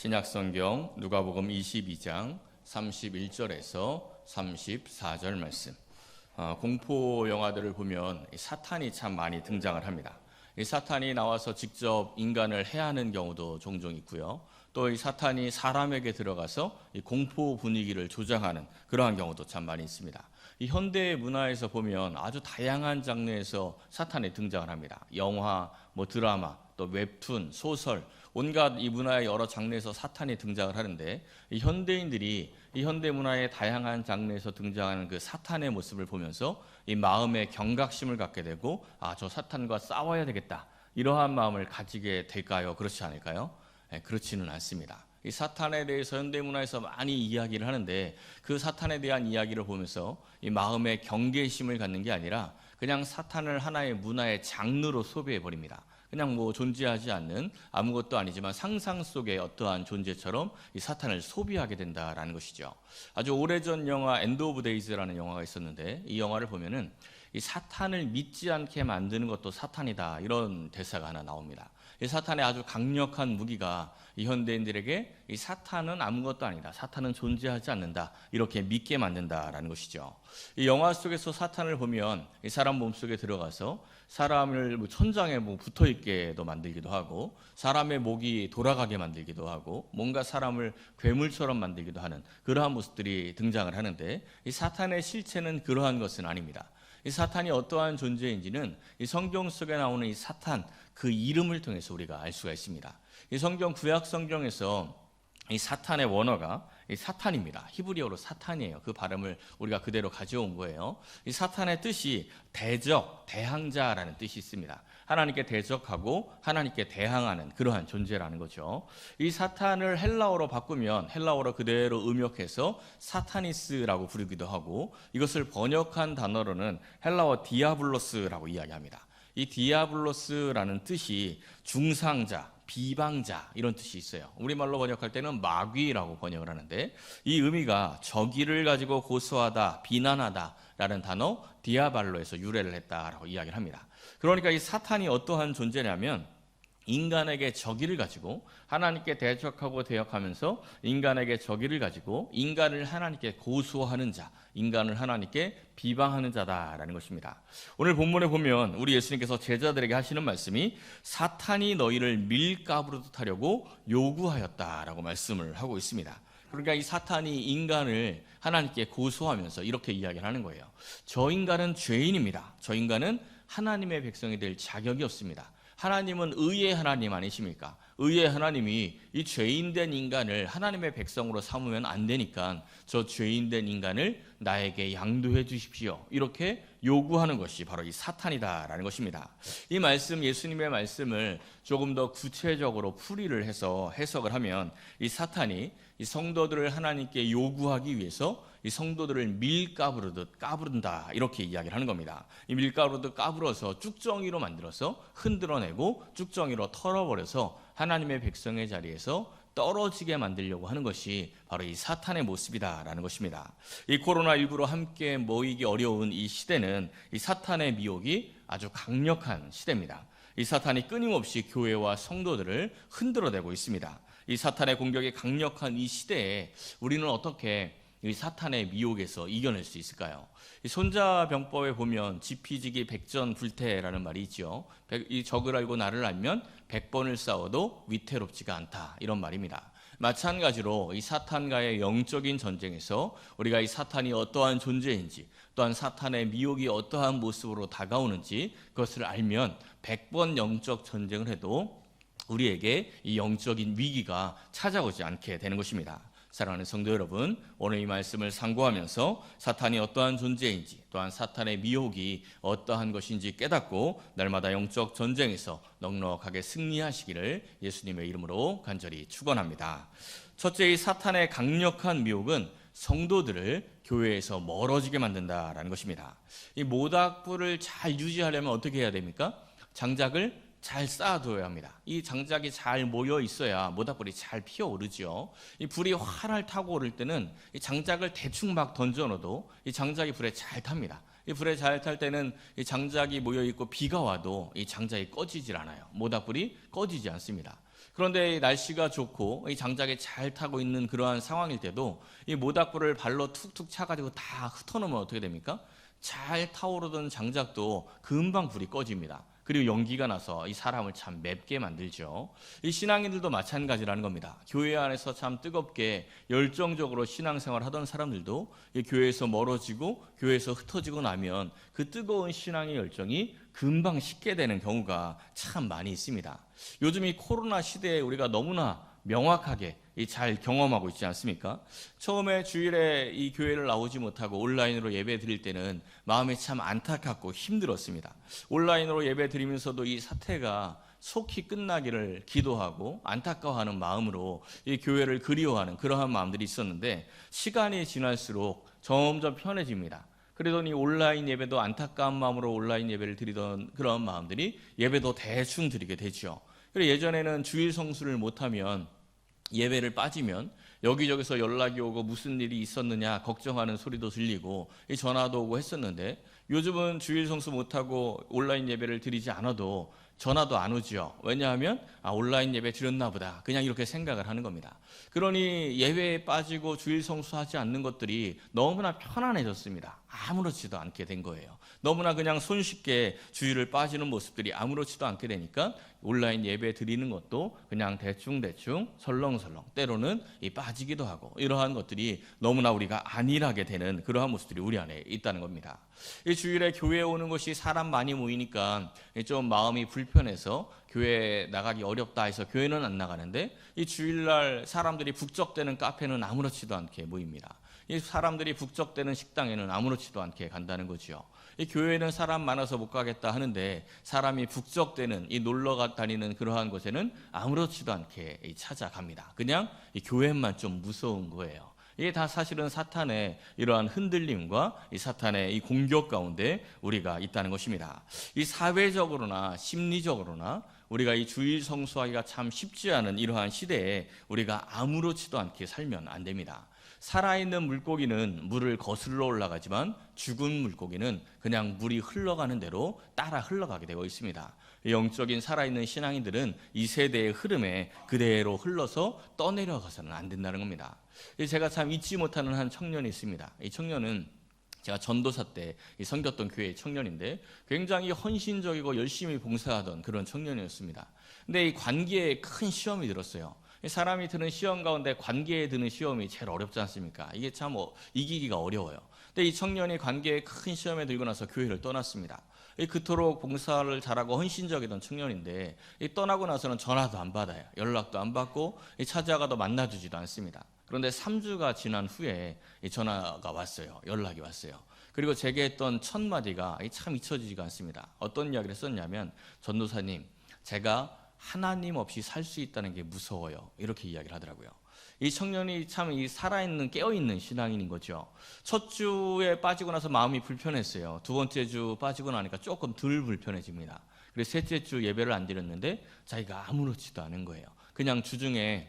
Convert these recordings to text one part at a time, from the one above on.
신약성경 누가복음 22장 31절에서 34절 말씀. 공포 영화들을 보면 사탄이 참 많이 등장을 합니다. 이 사탄이 나와서 직접 인간을 해하는 경우도 종종 있고요. 또 이 사탄이 사람에게 들어가서 이 공포 분위기를 조장하는 그러한 경우도 참 많이 있습니다. 이 현대 문화에서 보면 아주 다양한 장르에서 사탄이 등장을 합니다. 영화, 드라마, 또 웹툰, 소설, 온갖 이 문화의 여러 장르에서 사탄이 등장을 하는데, 이 현대인들이 이 현대 문화의 다양한 장르에서 등장하는 그 사탄의 모습을 보면서 이 마음에 경각심을 갖게 되고, 저 사탄과 싸워야 되겠다, 이러한 마음을 가지게 될까요? 그렇지 않을까요? 그렇지는 않습니다. 이 사탄에 대해서 현대문화에서 많이 이야기를 하는데, 그 사탄에 대한 이야기를 보면서 이 마음에 경계심을 갖는 게 아니라 그냥 사탄을 하나의 문화의 장르로 소비해버립니다. 그냥 존재하지 않는 아무것도 아니지만 상상 속의 어떠한 존재처럼 이 사탄을 소비하게 된다라는 것이죠. 아주 오래전 영화 엔드 오브 데이즈라는 영화가 있었는데, 이 영화를 보면은 이 사탄을 믿지 않게 만드는 것도 사탄이다, 이런 대사가 하나 나옵니다. 이 사탄의 아주 강력한 무기가 이 현대인들에게 이 사탄은 아무것도 아니다, 사탄은 존재하지 않는다, 이렇게 믿게 만든다라는 것이죠. 이 영화 속에서 사탄을 보면 이 사람 몸속에 들어가서 사람을 천장에 붙어 있게도 만들기도 하고, 사람의 목이 돌아가게 만들기도 하고, 뭔가 사람을 괴물처럼 만들기도 하는 그러한 모습들이 등장을 하는데, 이 사탄의 실체는 그러한 것은 아닙니다. 이 사탄이 어떠한 존재인지는 이 성경 속에 나오는 이 사탄, 그 이름을 통해서 우리가 알 수가 있습니다. 이 성경 구약 성경에서 이 사탄의 원어가 이 사탄입니다. 히브리어로 사탄이에요. 그 발음을 우리가 그대로 가져온 거예요. 이 사탄의 뜻이 대적, 대항자라는 뜻이 있습니다. 하나님께 대적하고 하나님께 대항하는 그러한 존재라는 거죠. 이 사탄을 헬라어로 바꾸면 헬라어로 그대로 음역해서 사타니스라고 부르기도 하고, 이것을 번역한 단어로는 헬라어 디아블로스라고 이야기합니다. 이 디아블로스라는 뜻이 중상자, 비방자, 이런 뜻이 있어요. 우리말로 번역할 때는 마귀라고 번역을 하는데, 이 의미가 저기를 가지고 고소하다, 비난하다 라는 단어 디아발로에서 유래를 했다라고 이야기를 합니다. 그러니까 이 사탄이 어떠한 존재냐면, 인간에게 적의를 가지고 하나님께 대적하고 대역하면서 인간에게 적의를 가지고 인간을 하나님께 고소하는 자, 인간을 하나님께 비방하는 자다라는 것입니다. 오늘 본문에 보면 우리 예수님께서 제자들에게 하시는 말씀이 사탄이 너희를 밀가부르듯 하려고 요구하였다라고 말씀을 하고 있습니다. 그러니까 이 사탄이 인간을 하나님께 고소하면서 이렇게 이야기를 하는 거예요. 저 인간은 죄인입니다. 저 인간은 하나님의 백성이 될 자격이 없습니다. 하나님은 의의 하나님 아니십니까? 의의 하나님이 이 죄인된 인간을 하나님의 백성으로 삼으면 안 되니까 저 죄인된 인간을 나에게 양도해 주십시오, 이렇게 요구하는 것이 바로 이 사탄이다라는 것입니다. 이 말씀, 예수님의 말씀을 조금 더 구체적으로 풀이를 해서 해석을 하면, 이 사탄이 이 성도들을 하나님께 요구하기 위해서 이 성도들을 밀가부르듯 까부른다, 이렇게 이야기를 하는 겁니다. 이 밀가부르듯 까불어서 쭉정이로 만들어서 흔들어내고 쭉정이로 털어버려서 하나님의 백성의 자리에서 떨어지게 만들려고 하는 것이 바로 이 사탄의 모습이다라는 것입니다. 이 코로나19로 함께 모이기 어려운 이 시대는 이 사탄의 미혹이 아주 강력한 시대입니다. 이 사탄이 끊임없이 교회와 성도들을 흔들어대고 있습니다. 이 사탄의 공격이 강력한 이 시대에 우리는 어떻게 이 사탄의 미혹에서 이겨낼 수 있을까요? 이 손자병법에 보면 지피지기 백전불태라는 말이 있죠. 이 적을 알고 나를 알면 100번을 싸워도 위태롭지가 않다, 이런 말입니다. 마찬가지로 이 사탄과의 영적인 전쟁에서 우리가 이 사탄이 어떠한 존재인지, 또한 사탄의 미혹이 어떠한 모습으로 다가오는지 그것을 알면 100번 영적 전쟁을 해도 우리에게 이 영적인 위기가 찾아오지 않게 되는 것입니다. 사랑하는 성도 여러분, 오늘 이 말씀을 상고하면서 사탄이 어떠한 존재인지, 또한 사탄의 미혹이 어떠한 것인지 깨닫고 날마다 영적 전쟁에서 넉넉하게 승리하시기를 예수님의 이름으로 간절히 축원합니다. 첫째, 이 사탄의 강력한 미혹은 성도들을 교회에서 멀어지게 만든다라는 것입니다. 이 모닥불을 잘 유지하려면 어떻게 해야 됩니까? 장작을 잘 쌓아둬야 합니다. 이 장작이 잘 모여 있어야 모닥불이 잘 피어오르죠. 이 불이 활활 타고 오를 때는 이 장작을 대충 막 던져놓어도 이 장작이 불에 잘 탑니다. 이 불에 잘 탈 때는 이 장작이 모여 있고 비가 와도 이 장작이 꺼지질 않아요. 모닥불이 꺼지지 않습니다. 그런데 날씨가 좋고 이 장작에 잘 타고 있는 그러한 상황일 때도 이 모닥불을 발로 툭툭 차가지고 다 흩어놓으면 어떻게 됩니까? 잘 타오르던 장작도 금방 불이 꺼집니다. 그리고 연기가 나서 이 사람을 참 맵게 만들죠. 이 신앙인들도 마찬가지라는 겁니다. 교회 안에서 참 뜨겁게 열정적으로 신앙생활 하던 사람들도 이 교회에서 멀어지고 교회에서 흩어지고 나면 그 뜨거운 신앙의 열정이 금방 식게 되는 경우가 참 많이 있습니다. 요즘 이 코로나 시대에 우리가 너무나 명확하게 잘 경험하고 있지 않습니까? 처음에 주일에 이 교회를 나오지 못하고 온라인으로 예배 드릴 때는 마음이 참 안타깝고 힘들었습니다. 온라인으로 예배 드리면서도 이 사태가 속히 끝나기를 기도하고 안타까워하는 마음으로 이 교회를 그리워하는 그러한 마음들이 있었는데 시간이 지날수록 점점 편해집니다. 그러더니 온라인 예배도 안타까운 마음으로 온라인 예배를 드리던 그런 마음들이 예배도 대충 드리게 되죠. 그리고 예전에는 주일 성수를 못하면 예배를 빠지면 여기저기서 연락이 오고 무슨 일이 있었느냐 걱정하는 소리도 들리고 전화도 오고 했었는데 요즘은 주일 성수 못하고 온라인 예배를 드리지 않아도 전화도 안 오죠. 왜냐하면 온라인 예배 드렸나 보다 그냥 이렇게 생각을 하는 겁니다. 그러니 예배에 빠지고 주일 성수하지 않는 것들이 너무나 편안해졌습니다. 아무렇지도 않게 된 거예요. 너무나 그냥 손쉽게 주일을 빠지는 모습들이 아무렇지도 않게 되니까 온라인 예배 드리는 것도 그냥 대충대충 설렁설렁 때로는 빠지기도 하고 이러한 것들이 너무나 우리가 안일하게 되는 그러한 모습들이 우리 안에 있다는 겁니다. 이 주일에 교회에 오는 것이 사람 많이 모이니까 좀 마음이 불편해서 교회에 나가기 어렵다 해서 교회는 안 나가는데 이 주일날 사람들이 북적대는 카페는 아무렇지도 않게 모입니다. 이 사람들이 북적대는 식당에는 아무렇지도 않게 간다는 거죠. 이 교회는 사람 많아서 못 가겠다 하는데 사람이 북적대는 이 놀러 다니는 그러한 곳에는 아무렇지도 않게 찾아갑니다. 그냥 이 교회만 좀 무서운 거예요. 이게 다 사실은 사탄의 이러한 흔들림과 이 사탄의 이 공격 가운데 우리가 있다는 것입니다. 이 사회적으로나 심리적으로나 우리가 이 주일 성수하기가 참 쉽지 않은 이러한 시대에 우리가 아무렇지도 않게 살면 안 됩니다. 살아있는 물고기는 물을 거슬러 올라가지만 죽은 물고기는 그냥 물이 흘러가는 대로 따라 흘러가게 되어 있습니다. 영적인 살아있는 신앙인들은 이 세대의 흐름에 그대로 흘러서 떠내려가서는 안 된다는 겁니다. 제가 참 잊지 못하는 한 청년이 있습니다. 이 청년은 제가 전도사 때 섬겼던 교회의 청년인데 굉장히 헌신적이고 열심히 봉사하던 그런 청년이었습니다. 근데 이 관계에 큰 시험이 들었어요. 사람이 드는 시험 가운데 관계에 드는 시험이 제일 어렵지 않습니까? 이게 참 이기기가 어려워요. 근데 이 청년이 관계에 큰 시험에 들고 나서 교회를 떠났습니다. 그토록 봉사를 잘하고 헌신적이던 청년인데 떠나고 나서는 전화도 안 받아요. 연락도 안 받고 찾아가도 만나주지도 않습니다. 그런데 3주가 지난 후에 전화가 왔어요. 연락이 왔어요. 그리고 제게 했던 첫 마디가 참 잊혀지지가 않습니다. 어떤 이야기를 했었냐면 전도사님 제가 하나님 없이 살 수 있다는 게 무서워요. 이렇게 이야기를 하더라고요. 이 청년이 참 이 살아있는 깨어있는 신앙인인 거죠. 첫 주에 빠지고 나서 마음이 불편했어요. 두 번째 주 빠지고 나니까 조금 덜 불편해집니다. 그래서 셋째 주 예배를 안 드렸는데 자기가 아무렇지도 않은 거예요. 그냥 주중에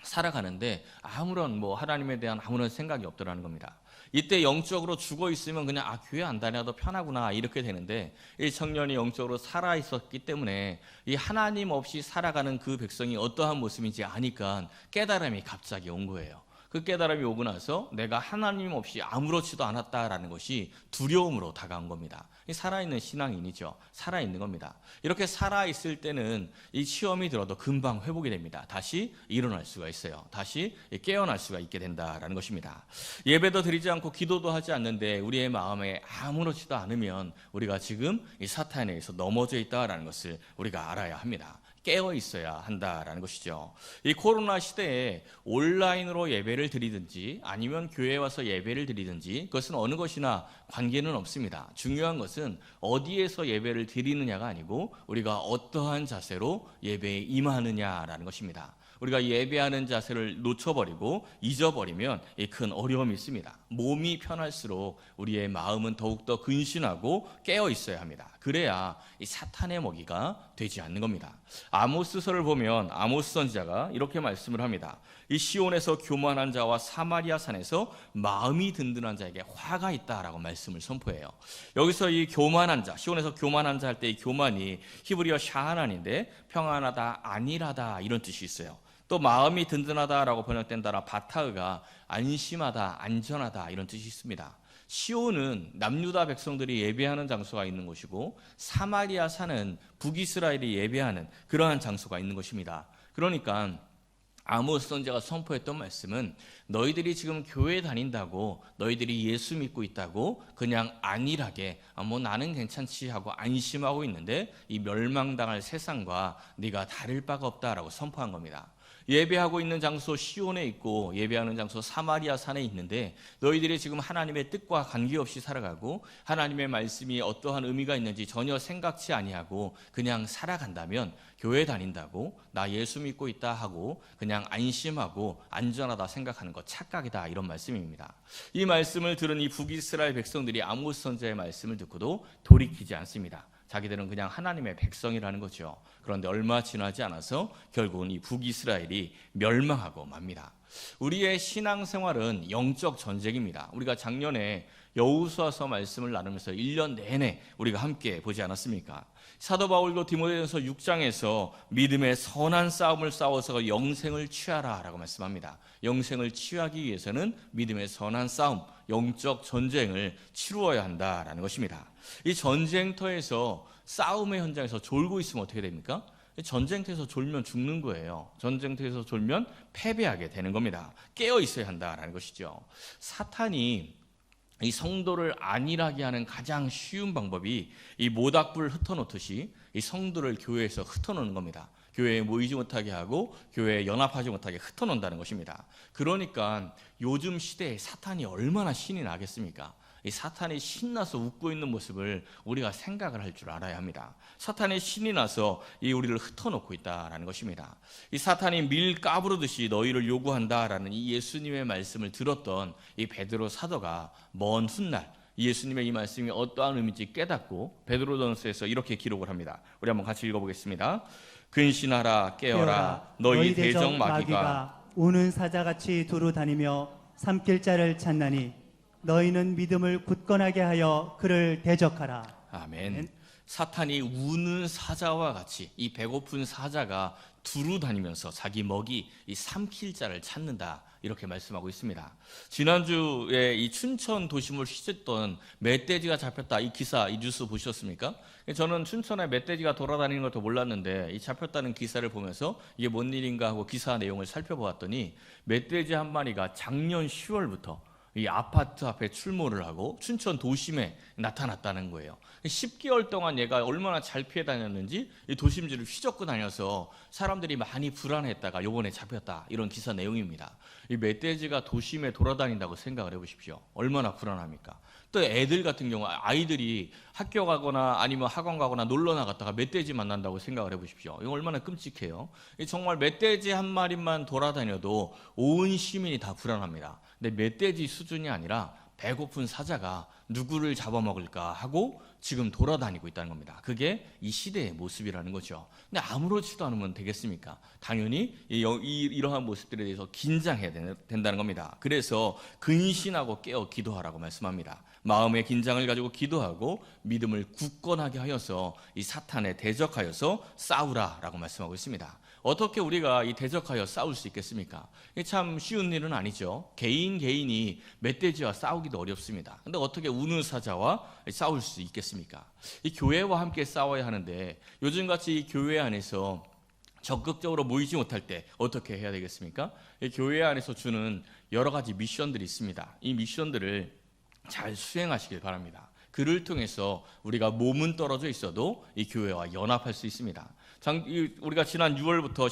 살아가는데 아무런 하나님에 대한 아무런 생각이 없더라는 겁니다. 이때 영적으로 죽어 있으면 그냥 교회 안 다녀도 편하구나 이렇게 되는데 이 청년이 영적으로 살아 있었기 때문에 이 하나님 없이 살아가는 그 백성이 어떠한 모습인지 아니까 깨달음이 갑자기 온 거예요. 그 깨달음이 오고 나서 내가 하나님 없이 아무렇지도 않았다라는 것이 두려움으로 다가온 겁니다. 살아있는 신앙인이죠. 살아있는 겁니다. 이렇게 살아있을 때는 이 시험이 들어도 금방 회복이 됩니다. 다시 일어날 수가 있어요. 다시 깨어날 수가 있게 된다라는 것입니다. 예배도 드리지 않고 기도도 하지 않는데 우리의 마음에 아무렇지도 않으면 우리가 지금 이 사탄에 의해서 넘어져 있다라는 것을 우리가 알아야 합니다. 깨어 있어야 한다라는 것이죠. 이 코로나 시대에 온라인으로 예배를 드리든지 아니면 교회에 와서 예배를 드리든지 그것은 어느 것이나 관계는 없습니다. 중요한 것은 어디에서 예배를 드리느냐가 아니고 우리가 어떠한 자세로 예배에 임하느냐라는 것입니다. 우리가 예배하는 자세를 놓쳐버리고 잊어버리면 큰 어려움이 있습니다. 몸이 편할수록 우리의 마음은 더욱더 근신하고 깨어 있어야 합니다. 그래야 이 사탄의 먹이가 되지 않는 겁니다. 아모스서를 보면 아모스 선지자가 이렇게 말씀을 합니다. 이 시온에서 교만한 자와 사마리아 산에서 마음이 든든한 자에게 화가 있다라고 말씀을 선포해요. 여기서 이 교만한 자, 시온에서 교만한 자 할 때 이 교만이 히브리어 샤하난인데 평안하다, 안일하다 이런 뜻이 있어요. 또 마음이 든든하다라고 번역된 단어 바타흐가 안심하다, 안전하다 이런 뜻이 있습니다. 시온은 남유다 백성들이 예배하는 장소가 있는 곳이고 사마리아 산은 북이스라엘이 예배하는 그러한 장소가 있는 곳입니다. 그러니까 아모스 선지자가 선포했던 말씀은 너희들이 지금 교회 다닌다고 너희들이 예수 믿고 있다고 그냥 안일하게 뭐 나는 괜찮지 하고 안심하고 있는데 이 멸망당할 세상과 네가 다를 바가 없다라고 선포한 겁니다. 예배하고 있는 장소 시온에 있고 예배하는 장소 사마리아 산에 있는데 너희들이 지금 하나님의 뜻과 관계없이 살아가고 하나님의 말씀이 어떠한 의미가 있는지 전혀 생각치 아니하고 그냥 살아간다면 교회 다닌다고 나 예수 믿고 있다 하고 그냥 안심하고 안전하다 생각하는 것 착각이다 이런 말씀입니다. 이 말씀을 들은 이 북이스라엘 백성들이 아모스 선지자의 말씀을 듣고도 돌이키지 않습니다. 자기들은 그냥 하나님의 백성이라는 거죠. 그런데 얼마 지나지 않아서 결국은 이 북이스라엘이 멸망하고 맙니다. 우리의 신앙생활은 영적 전쟁입니다. 우리가 작년에 여호수아서 말씀을 나누면서 1년 내내 우리가 함께 보지 않았습니까? 사도 바울도 디모데전서 6장에서 믿음의 선한 싸움을 싸워서 영생을 취하라 라고 말씀합니다. 영생을 취하기 위해서는 믿음의 선한 싸움, 영적 전쟁을 치루어야 한다라는 것입니다. 이 전쟁터에서 싸움의 현장에서 졸고 있으면 어떻게 됩니까? 전쟁터에서 졸면 죽는 거예요. 전쟁터에서 졸면 패배하게 되는 겁니다. 깨어 있어야 한다라는 것이죠. 사탄이 이 성도를 안일하게 하는 가장 쉬운 방법이 이 모닥불을 흩어놓듯이 이 성도를 교회에서 흩어놓는 겁니다. 교회에 모이지 못하게 하고 교회에 연합하지 못하게 흩어놓는다는 것입니다. 그러니까 요즘 시대에 사탄이 얼마나 신이 나겠습니까? 이 사탄이 신나서 웃고 있는 모습을 우리가 생각을 할 줄 알아야 합니다. 사탄이 신이 나서 이 우리를 흩어놓고 있다라는 것입니다. 이 사탄이 밀 까부르듯이 너희를 요구한다라는 이 예수님의 말씀을 들었던 이 베드로 사도가 먼 훗날 예수님의 이 말씀이 어떠한 의미인지 깨닫고 베드로전서에서 이렇게 기록을 합니다. 우리 한번 같이 읽어보겠습니다. 근신하라 깨어라 너희 대적 마귀가 우는 사자같이 두루 다니며 삼킬 자를 찾나니 너희는 믿음을 굳건하게 하여 그를 대적하라. 아멘. 사탄이 우는 사자와 같이 이 배고픈 사자가 두루 다니면서 자기 먹이 이 삼킬 자를 찾는다 이렇게 말씀하고 있습니다. 지난주에 이 춘천 도심을 휘젓던 멧돼지가 잡혔다 이 기사 이 뉴스 보셨습니까? 저는 춘천에 멧돼지가 돌아다니는 것도 몰랐는데 이 잡혔다는 기사를 보면서 이게 뭔 일인가 하고 기사 내용을 살펴보았더니 멧돼지 한 마리가 작년 10월부터 이 아파트 앞에 출몰을 하고 춘천 도심에 나타났다는 거예요. 10개월 동안 얘가 얼마나 잘 피해 다녔는지 이 도심지를 휘젓고 다녀서 사람들이 많이 불안했다가 요번에 잡혔다 이런 기사 내용입니다. 이 멧돼지가 도심에 돌아다닌다고 생각을 해보십시오. 얼마나 불안합니까? 또 애들 같은 경우 아이들이 학교 가거나 아니면 학원 가거나 놀러 나갔다가 멧돼지 만난다고 생각을 해보십시오. 이거 얼마나 끔찍해요. 정말 멧돼지 한 마리만 돌아다녀도 온 시민이 다 불안합니다. 근데 멧돼지 수준이 아니라 배고픈 사자가 누구를 잡아먹을까 하고 지금 돌아다니고 있다는 겁니다. 그게 이 시대의 모습이라는 거죠. 근데 아무렇지도 않으면 되겠습니까? 당연히 이러한 모습들에 대해서 긴장해야 된다는 겁니다. 그래서 근신하고 깨어 기도하라고 말씀합니다. 마음의 긴장을 가지고 기도하고 믿음을 굳건하게 하여서 이 사탄에 대적하여서 싸우라라고 말씀하고 있습니다. 어떻게 우리가 이 대적하여 싸울 수 있겠습니까? 이게 참 쉬운 일은 아니죠. 개인이 멧돼지와 싸우기도 어렵습니다. 근데 어떻게 우는 사자와 싸울 수 있겠습니까? 이 교회와 함께 싸워야 하는데 요즘같이 이 교회 안에서 적극적으로 모이지 못할 때 어떻게 해야 되겠습니까? 이 교회 안에서 주는 여러 가지 미션들이 있습니다. 이 미션들을 잘 수행하시길 바랍니다. 그를 통해서 우리가 몸은 떨어져 있어도 이 교회와 연합할 수 있습니다. 우리가 지난 6월부터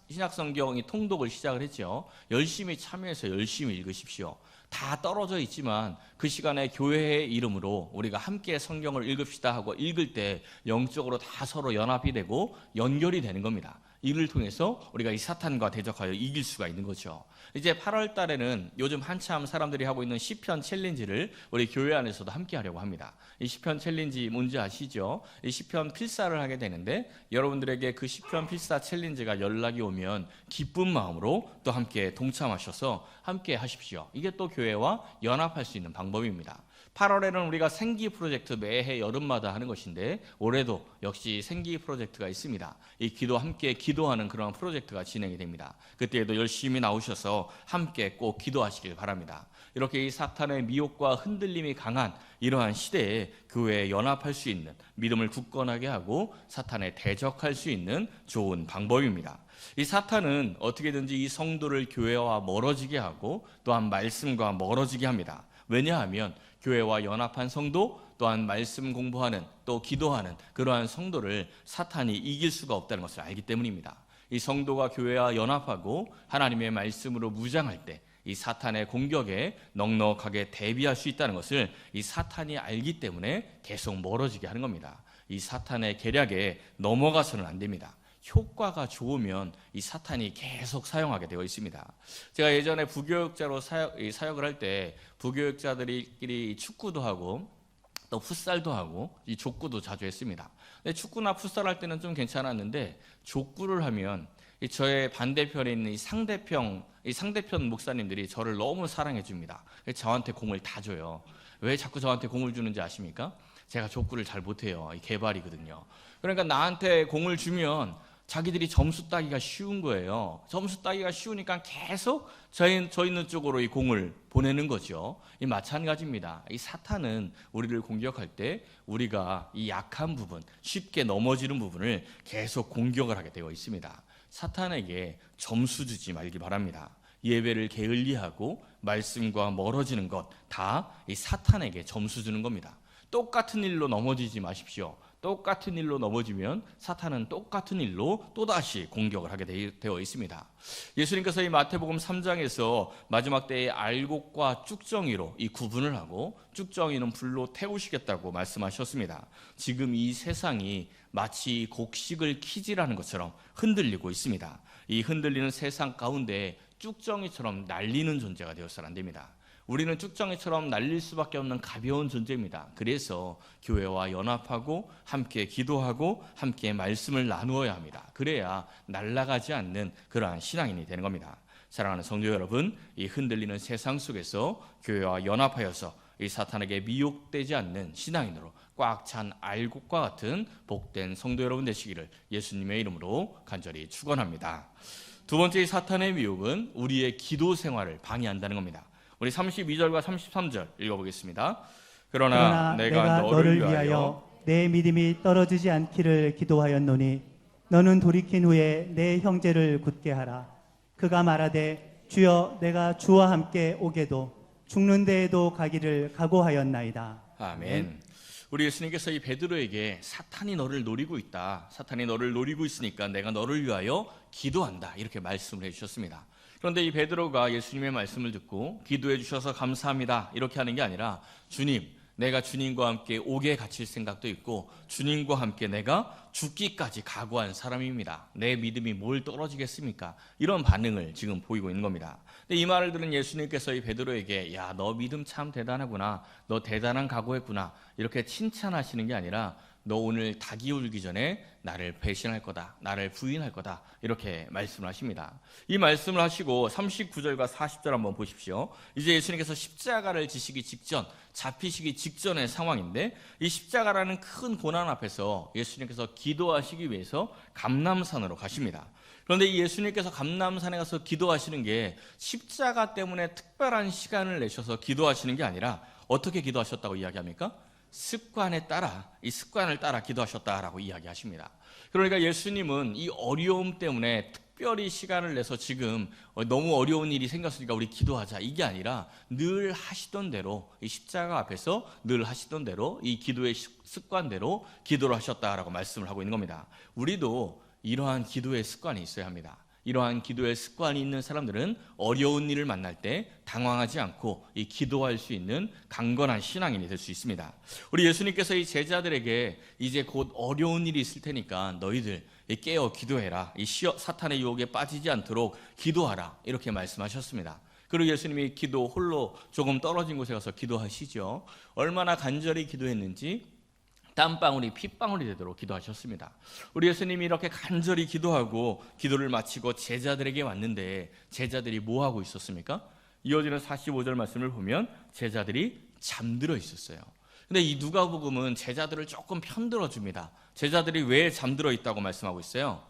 신약성경 통독을 시작을 했죠. 열심히 참여해서 열심히 읽으십시오. 다 떨어져 있지만 그 시간에 교회의 이름으로 우리가 함께 성경을 읽읍시다 하고 읽을 때 영적으로 다 서로 연합이 되고 연결이 되는 겁니다. 이를 통해서 우리가 이 사탄과 대적하여 이길 수가 있는 거죠. 이제 8월 달에는 요즘 한참 사람들이 하고 있는 시편 챌린지를 우리 교회 안에서도 함께 하려고 합니다. 이 시편 챌린지 뭔지 아시죠? 이 시편 필사를 하게 되는데 여러분들에게 그 시편 필사 챌린지가 연락이 오면 기쁜 마음으로 또 함께 동참하셔서 함께 하십시오. 이게 또 교회와 연합할 수 있는 방법입니다. 8월에는 우리가 생기 프로젝트 매해 여름마다 하는 것인데 올해도 역시 생기 프로젝트가 있습니다. 이 함께 기도하는 그런 프로젝트가 진행이 됩니다. 그때에도 열심히 나오셔서 함께 꼭 기도하시길 바랍니다. 이렇게 이 사탄의 미혹과 흔들림이 강한 이러한 시대에 교회에 연합할 수 있는, 믿음을 굳건하게 하고 사탄에 대적할 수 있는 좋은 방법입니다. 이 사탄은 어떻게든지 이 성도를 교회와 멀어지게 하고 또한 말씀과 멀어지게 합니다. 왜냐하면 교회와 연합한 성도, 또한 말씀 공부하는, 또 기도하는 그러한 성도를 사탄이 이길 수가 없다는 것을 알기 때문입니다. 이 성도가 교회와 연합하고 하나님의 말씀으로 무장할 때 이 사탄의 공격에 넉넉하게 대비할 수 있다는 것을 이 사탄이 알기 때문에 계속 멀어지게 하는 겁니다. 이 사탄의 계략에 넘어가서는 안 됩니다. 효과가 좋으면 이 사탄이 계속 사용하게 되어 있습니다. 제가 예전에 부교육자로 사역을 할 때 부교육자들끼리 축구도 하고 또 풋살도 하고 이 족구도 자주 했습니다. 근데 축구나 풋살 할 때는 좀 괜찮았는데 족구를 하면 저의 반대편에 있는 이 상대편 목사님들이 저를 너무 사랑해 줍니다. 저한테 공을 다 줘요. 왜 자꾸 저한테 공을 주는지 아십니까? 제가 족구를 잘 못해요. 개발이거든요. 그러니까 나한테 공을 주면 자기들이 점수 따기가 쉬운 거예요. 점수 따기가 쉬우니까 계속 저 있는 쪽으로 이 공을 보내는 거죠. 이 마찬가지입니다. 이 사탄은 우리를 공격할 때 우리가 이 약한 부분, 쉽게 넘어지는 부분을 계속 공격을 하게 되어 있습니다. 사탄에게 점수 주지 말기 바랍니다. 예배를 게을리하고 말씀과 멀어지는 것 다 이 사탄에게 점수 주는 겁니다. 똑같은 일로 넘어지지 마십시오. 똑같은 일로 넘어지면 사탄은 똑같은 일로 또다시 공격을 하게 되어 있습니다. 예수님께서 이 마태복음 3장에서 마지막 때의 알곡과 쭉정이로 이 구분을 하고 쭉정이는 불로 태우시겠다고 말씀하셨습니다. 지금 이 세상이 마치 곡식을 키질하는 것처럼 흔들리고 있습니다. 이 흔들리는 세상 가운데 쭉정이처럼 날리는 존재가 되어서는 안 됩니다. 우리는 쭉정이처럼 날릴 수밖에 없는 가벼운 존재입니다. 그래서 교회와 연합하고 함께 기도하고 함께 말씀을 나누어야 합니다. 그래야 날아가지 않는 그러한 신앙인이 되는 겁니다. 사랑하는 성도 여러분, 이 흔들리는 세상 속에서 교회와 연합하여서 이 사탄에게 미혹되지 않는 신앙인으로 꽉 찬 알곡과 같은 복된 성도 여러분 되시기를 예수님의 이름으로 간절히 축원합니다. 두 번째, 이 사탄의 미혹은 우리의 기도 생활을 방해한다는 겁니다. 우리 32절과 33절 읽어보겠습니다. 그러나 내가 너를 위하여 내 믿음이 떨어지지 않기를 기도하였노니 너는 돌이킨 후에 내 형제를 굳게 하라. 그가 말하되 주여 내가 주와 함께 오게도 죽는 데에도 가기를 각오하였나이다. 아멘. 우리 예수님께서 이 베드로에게 사탄이 너를 노리고 있다. 사탄이 너를 노리고 있으니까 내가 너를 위하여 기도한다. 이렇게 말씀을 해주셨습니다. 그런데 이 베드로가 예수님의 말씀을 듣고 기도해 주셔서 감사합니다 이렇게 하는 게 아니라 주님, 내가 주님과 함께 옥에 갇힐 생각도 있고 주님과 함께 내가 죽기까지 각오한 사람입니다. 내 믿음이 뭘 떨어지겠습니까? 이런 반응을 지금 보이고 있는 겁니다. 근데 이 말을 들은 예수님께서 이 베드로에게 야, 너 믿음 참 대단하구나. 너 대단한 각오했구나. 이렇게 칭찬하시는 게 아니라 너 오늘 닭이 울기 전에 나를 배신할 거다. 나를 부인할 거다. 이렇게 말씀을 하십니다. 이 말씀을 하시고 39절과 40절 한번 보십시오. 이제 예수님께서 십자가를 지시기 직전, 잡히시기 직전의 상황인데 이 십자가라는 큰 고난 앞에서 예수님께서 기도하시기 위해서 감람산으로 가십니다. 그런데 이 예수님께서 감람산에 가서 기도하시는 게 십자가 때문에 특별한 시간을 내셔서 기도하시는 게 아니라 어떻게 기도하셨다고 이야기합니까? 습관을 따라 기도하셨다라고 이야기하십니다. 그러니까 예수님은 이 어려움 때문에 특별히 시간을 내서 지금 너무 어려운 일이 생겼으니까 우리 기도하자 이게 아니라 늘 하시던 대로 이 십자가 앞에서 늘 하시던 대로 이 기도의 습관대로 기도를 하셨다라고 말씀을 하고 있는 겁니다. 우리도 이러한 기도의 습관이 있어야 합니다. 이러한 기도의 습관이 있는 사람들은 어려운 일을 만날 때 당황하지 않고 이 기도할 수 있는 강건한 신앙인이 될 수 있습니다. 우리 예수님께서 이 제자들에게 이제 곧 어려운 일이 있을 테니까 너희들 깨어 기도해라. 이 사탄의 유혹에 빠지지 않도록 기도하라. 이렇게 말씀하셨습니다. 그리고 예수님이 기도 홀로 조금 떨어진 곳에 가서 기도하시죠. 얼마나 간절히 기도했는지 땀방울이 핏방울이 되도록 기도하셨습니다. 우리 예수님이 이렇게 간절히 기도하고 기도를 마치고 제자들에게 왔는데 제자들이 뭐 하고 있었습니까? 이어지는 45절 말씀을 보면 제자들이 잠들어 있었어요. 근데 이 누가복음은 제자들을 조금 편들어 줍니다. 제자들이 왜 잠들어 있다고 말씀하고 있어요?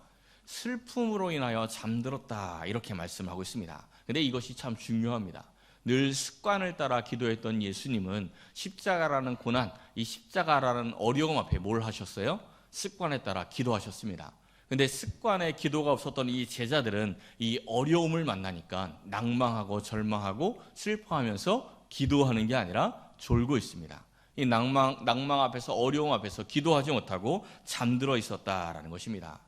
슬픔으로 인하여 잠들었다 이렇게 말씀하고 있습니다. 근데 이것이 참 중요합니다. 늘 습관을 따라 기도했던 예수님은 십자가라는 고난, 이 십자가라는 어려움 앞에 뭘 하셨어요? 습관에 따라 기도하셨습니다. 근데 습관에 기도가 없었던 이 제자들은 이 어려움을 만나니까 낭망하고 절망하고 슬퍼하면서 기도하는 게 아니라 졸고 있습니다. 이 낭망 앞에서 어려움 앞에서 기도하지 못하고 잠들어 있었다라는 것입니다.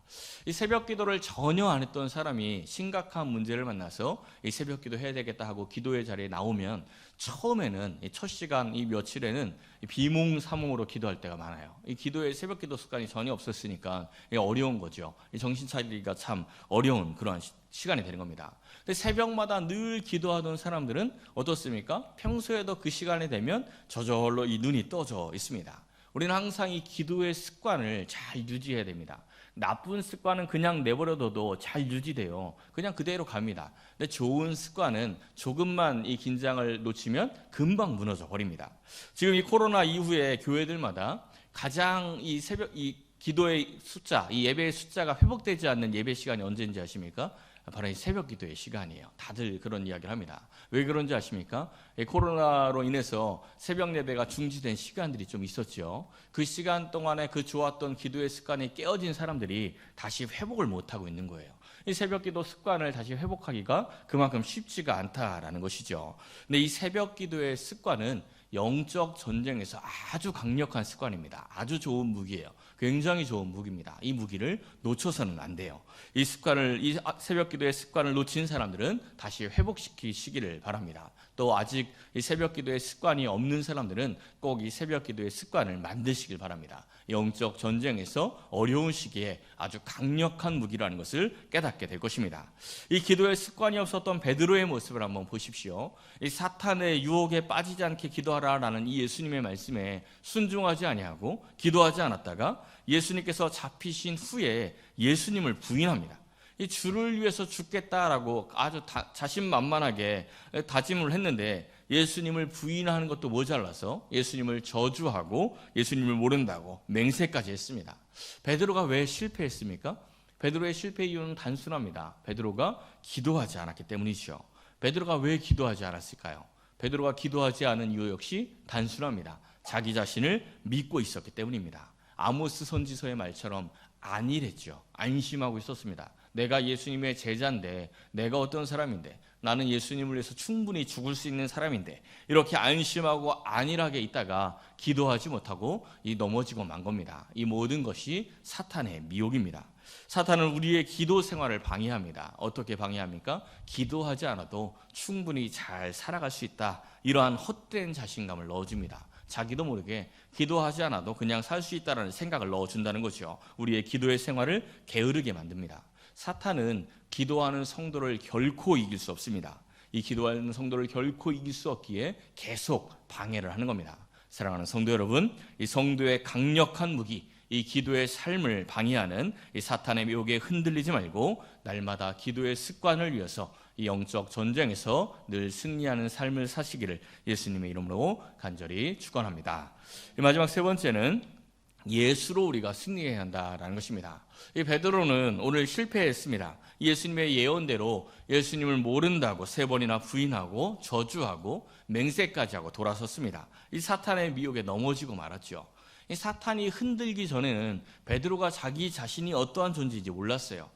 이 새벽 기도를 전혀 안 했던 사람이 심각한 문제를 만나서 이 새벽 기도 해야 되겠다 하고 기도의 자리에 나오면 처음에는 첫 시간 이 며칠에는 비몽사몽으로 기도할 때가 많아요. 이 기도의 새벽 기도 습관이 전혀 없었으니까 어려운 거죠. 정신 차리기가 참 어려운 그러한 시간이 되는 겁니다. 근데 새벽마다 늘 기도하던 사람들은 어떻습니까? 평소에도 그 시간이 되면 저절로 이 눈이 떠져 있습니다. 우리는 항상 이 기도의 습관을 잘 유지해야 됩니다. 나쁜 습관은 그냥 내버려둬도 잘 유지돼요. 그냥 그대로 갑니다. 근데 좋은 습관은 조금만 이 긴장을 놓치면 금방 무너져 버립니다. 지금 이 코로나 이후에 교회들마다 가장 이 새벽 이 기도의 숫자, 이 예배의 숫자가 회복되지 않는 예배 시간이 언제인지 아십니까? 바로 이 새벽 기도의 시간이에요. 다들 그런 이야기를 합니다. 왜 그런지 아십니까? 코로나로 인해서 새벽 예배가 중지된 시간들이 좀 있었죠. 그 시간 동안에 그 좋았던 기도의 습관이 깨어진 사람들이 다시 회복을 못하고 있는 거예요. 이 새벽 기도 습관을 다시 회복하기가 그만큼 쉽지가 않다라는 것이죠. 근데 이 새벽 기도의 습관은 영적 전쟁에서 아주 강력한 습관입니다. 아주 좋은 무기예요. 굉장히 좋은 무기입니다. 이 무기를 놓쳐서는 안 돼요. 이 새벽 기도의 습관을 놓친 사람들은 다시 회복시키시기를 바랍니다. 또 아직 이 새벽 기도의 습관이 없는 사람들은 꼭 이 새벽 기도의 습관을 만드시길 바랍니다. 영적 전쟁에서 어려운 시기에 아주 강력한 무기라는 것을 깨닫게 될 것입니다. 이 기도의 습관이 없었던 베드로의 모습을 한번 보십시오. 이 사탄의 유혹에 빠지지 않게 기도하라라는 이 예수님의 말씀에 순종하지 아니하고 기도하지 않았다가 예수님께서 잡히신 후에 예수님을 부인합니다. 이 주를 위해서 죽겠다라고 아주 자신만만하게 다짐을 했는데 예수님을 부인하는 것도 모자라서 예수님을 저주하고 예수님을 모른다고 맹세까지 했습니다. 베드로가 왜 실패했습니까? 베드로의 실패 이유는 단순합니다. 베드로가 기도하지 않았기 때문이죠. 베드로가 왜 기도하지 않았을까요? 베드로가 기도하지 않은 이유 역시 단순합니다. 자기 자신을 믿고 있었기 때문입니다. 아모스 선지서의 말처럼 안일했죠. 안심하고 있었습니다. 내가 예수님의 제자인데, 내가 어떤 사람인데, 나는 예수님을 위해서 충분히 죽을 수 있는 사람인데, 이렇게 안심하고 안일하게 있다가 기도하지 못하고 넘어지고 만 겁니다. 이 모든 것이 사탄의 미혹입니다. 사탄은 우리의 기도 생활을 방해합니다. 어떻게 방해합니까? 기도하지 않아도 충분히 잘 살아갈 수 있다. 이러한 헛된 자신감을 넣어줍니다. 자기도 모르게 기도하지 않아도 그냥 살 수 있다는 생각을 넣어준다는 거죠. 우리의 기도의 생활을 게으르게 만듭니다. 사탄은 기도하는 성도를 결코 이길 수 없습니다. 이 기도하는 성도를 결코 이길 수 없기에 계속 방해를 하는 겁니다. 사랑하는 성도 여러분, 이 성도의 강력한 무기, 이 기도의 삶을 방해하는 이 사탄의 미혹에 흔들리지 말고 날마다 기도의 습관을 위해서 이 영적 전쟁에서 늘 승리하는 삶을 사시기를 예수님의 이름으로 간절히 축원합니다. 마지막 세 번째는 예수로 우리가 승리해야 한다라는 것입니다. 이 베드로는 오늘 실패했습니다. 예수님의 예언대로 예수님을 모른다고 3번이나 부인하고 저주하고 맹세까지 하고 돌아섰습니다. 이 사탄의 미혹에 넘어지고 말았죠. 이 사탄이 흔들기 전에는 베드로가 자기 자신이 어떠한 존재인지 몰랐어요.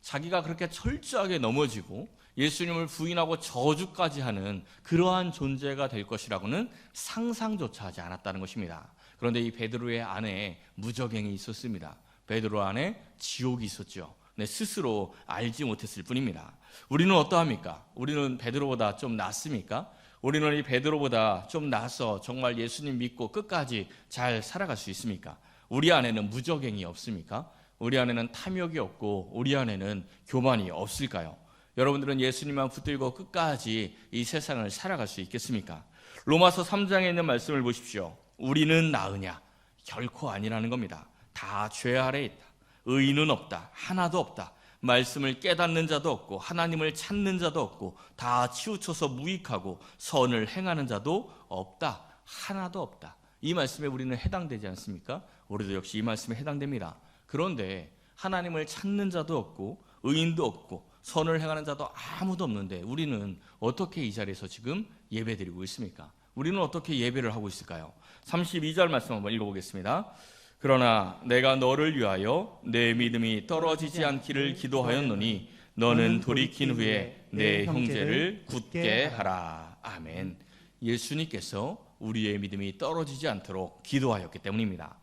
자기가 그렇게 철저하게 넘어지고 예수님을 부인하고 저주까지 하는 그러한 존재가 될 것이라고는 상상조차 하지 않았다는 것입니다. 그런데 이 베드로의 안에 무적행이 있었습니다. 베드로 안에 지옥이 있었죠. 스스로 알지 못했을 뿐입니다. 우리는 어떠합니까? 우리는 베드로보다 좀 낫습니까? 우리는 이 베드로보다 좀 나서 정말 예수님 믿고 끝까지 잘 살아갈 수 있습니까? 우리 안에는 무저갱이 없습니까? 우리 안에는 탐욕이 없고 우리 안에는 교만이 없을까요? 여러분들은 예수님만 붙들고 끝까지 이 세상을 살아갈 수 있겠습니까? 로마서 3장에 있는 말씀을 보십시오. 우리는 나으냐? 결코 아니라는 겁니다. 다 죄 아래에 있다. 의인은 없다. 하나도 없다. 말씀을 깨닫는 자도 없고 하나님을 찾는 자도 없고 다 치우쳐서 무익하고 선을 행하는 자도 없다. 하나도 없다. 이 말씀에 우리는 해당되지 않습니까? 우리도 역시 이 말씀에 해당됩니다. 그런데 하나님을 찾는 자도 없고 의인도 없고 선을 행하는 자도 아무도 없는데 우리는 어떻게 이 자리에서 지금 예배드리고 있습니까? 우리는 어떻게 예배를 하고 있을까요? 32절 말씀 한번 읽어보겠습니다. 그러나 내가 너를 위하여 내 믿음이 떨어지지 않기를 기도하였노니 너는 돌이킨 후에 내 형제를 굳게 하라. 아멘. 예수님께서 우리의 믿음이 떨어지지 않도록 기도하였기 때문입니다.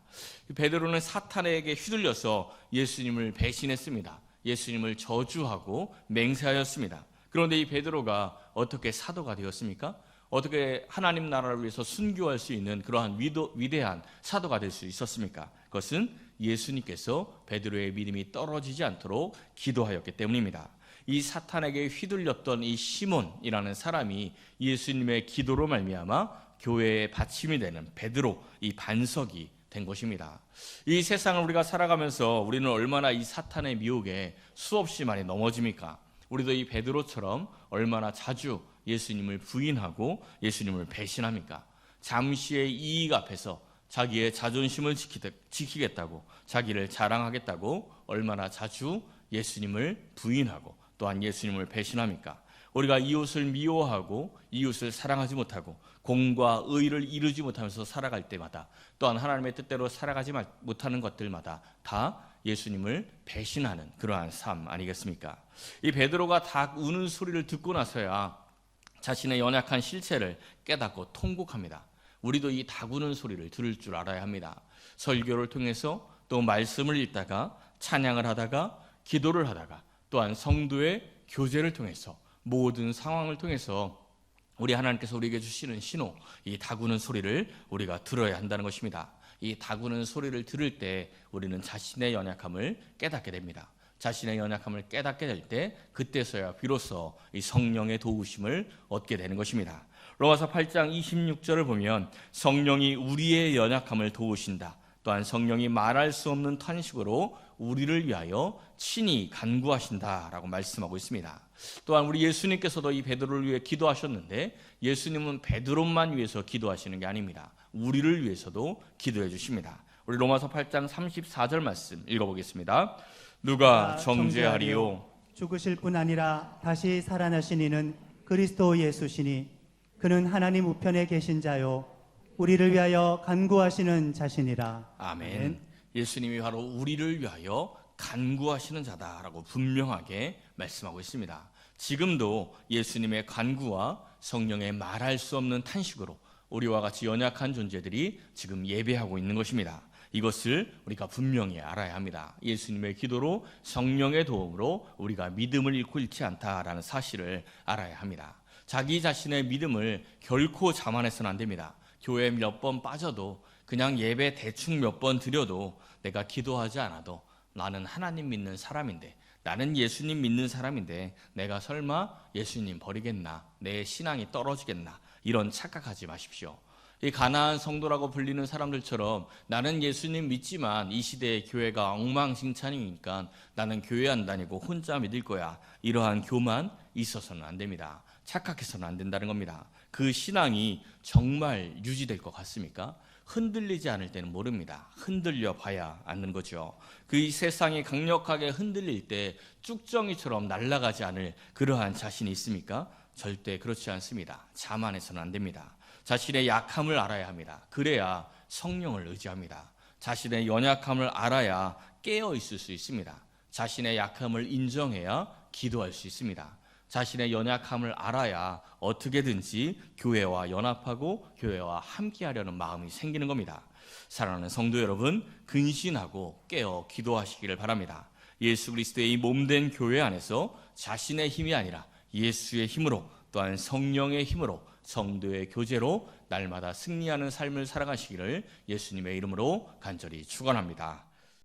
베드로는 사탄에게 휘둘려서 예수님을 배신했습니다. 예수님을 저주하고 맹세하였습니다. 그런데 이 베드로가 어떻게 사도가 되었습니까? 어떻게 하나님 나라를 위해서 순교할 수 있는 그러한 위대한 사도가 될 수 있었습니까? 그것은 예수님께서 베드로의 믿음이 떨어지지 않도록 기도하였기 때문입니다. 이 사탄에게 휘둘렸던 이 시몬이라는 사람이 예수님의 기도로 말미암아 교회의 받침이 되는 베드로, 이 반석이 된 것입니다. 이 세상을 우리가 살아가면서 우리는 얼마나 이 사탄의 미혹에 수없이 많이 넘어집니까? 우리도 이 베드로처럼 얼마나 자주 예수님을 부인하고 예수님을 배신합니까? 잠시의 이익 앞에서 자기의 자존심을 지키겠다고, 자기를 자랑하겠다고 얼마나 자주 예수님을 부인하고 또한 예수님을 배신합니까? 우리가 이웃을 미워하고 이웃을 사랑하지 못하고 공과 의를 이루지 못하면서 살아갈 때마다 또한 하나님의 뜻대로 살아가지 못하는 것들마다 다 예수님을 배신하는 그러한 삶 아니겠습니까? 이 베드로가 닭 우는 소리를 듣고 나서야 자신의 연약한 실체를 깨닫고 통곡합니다. 우리도 이 닭 우는 소리를 들을 줄 알아야 합니다. 설교를 통해서 또 말씀을 읽다가 찬양을 하다가 기도를 하다가 또한 성도의 교제를 통해서 모든 상황을 통해서 우리 하나님께서 우리에게 주시는 신호, 이 닭 우는 소리를 우리가 들어야 한다는 것입니다. 이 닭 우는 소리를 들을 때 우리는 자신의 연약함을 깨닫게 됩니다. 자신의 연약함을 깨닫게 될 때 그때서야 비로소 이 성령의 도우심을 얻게 되는 것입니다. 로마서 8장 26절을 보면 성령이 우리의 연약함을 도우신다. 또한 성령이 말할 수 없는 탄식으로 우리를 위하여 친히 간구하신다라고 말씀하고 있습니다. 또한 우리 예수님께서도 이 베드로를 위해 기도하셨는데 예수님은 베드로만 위해서 기도하시는 게 아닙니다. 우리를 위해서도 기도해 주십니다. 우리 로마서 8장 34절 말씀 읽어보겠습니다. 누가 정죄하리요? 죽으실 뿐 아니라 다시 살아나신 이는 그리스도 예수시니 그는 하나님 우편에 계신 자요 우리를 위하여 간구하시는 자신이라. 아멘. 예수님이 바로 우리를 위하여 간구하시는 자다라고 분명하게 말씀하고 있습니다. 지금도 예수님의 간구와 성령의 말할 수 없는 탄식으로 우리와 같이 연약한 존재들이 지금 예배하고 있는 것입니다. 이것을 우리가 분명히 알아야 합니다. 예수님의 기도로 성령의 도움으로 우리가 믿음을 잃지 않다라는 사실을 알아야 합니다. 자기 자신의 믿음을 결코 자만해서는 안 됩니다. 교회 몇 번 빠져도 그냥 예배 대충 몇 번 드려도 내가 기도하지 않아도 나는 하나님 믿는 사람인데 나는 예수님 믿는 사람인데 내가 설마 예수님 버리겠나? 내 신앙이 떨어지겠나? 이런 착각하지 마십시오. 이 가나안 성도라고 불리는 사람들처럼 나는 예수님 믿지만 이 시대의 교회가 엉망진창이니까 나는 교회 안 다니고 혼자 믿을 거야. 이러한 교만 있어서는 안 됩니다. 착각해서는 안 된다는 겁니다. 그 신앙이 정말 유지될 것 같습니까? 흔들리지 않을 때는 모릅니다. 흔들려 봐야 아는 거죠. 그 세상이 강력하게 흔들릴 때 쭉정이처럼 날아가지 않을 그러한 자신이 있습니까? 절대 그렇지 않습니다. 자만해서는 안 됩니다. 자신의 약함을 알아야 합니다. 그래야 성령을 의지합니다. 자신의 연약함을 알아야 깨어 있을 수 있습니다. 자신의 약함을 인정해야 기도할 수 있습니다. 자신의 연약함을 알아야 어떻게든지 교회와 연합하고 교회와 함께하려는 마음이 생기는 겁니다. 사랑하는 성도 여러분, 근신하고 깨어 기도하시기를 바랍니다. 예수 그리스도의 이 몸된 교회 안에서 자신의 힘이 아니라 예수의 힘으로 또한 성령의 힘으로 성도의 교제로 날마다 승리하는 삶을 살아가시기를 예수님의 이름으로 간절히 축원합니다.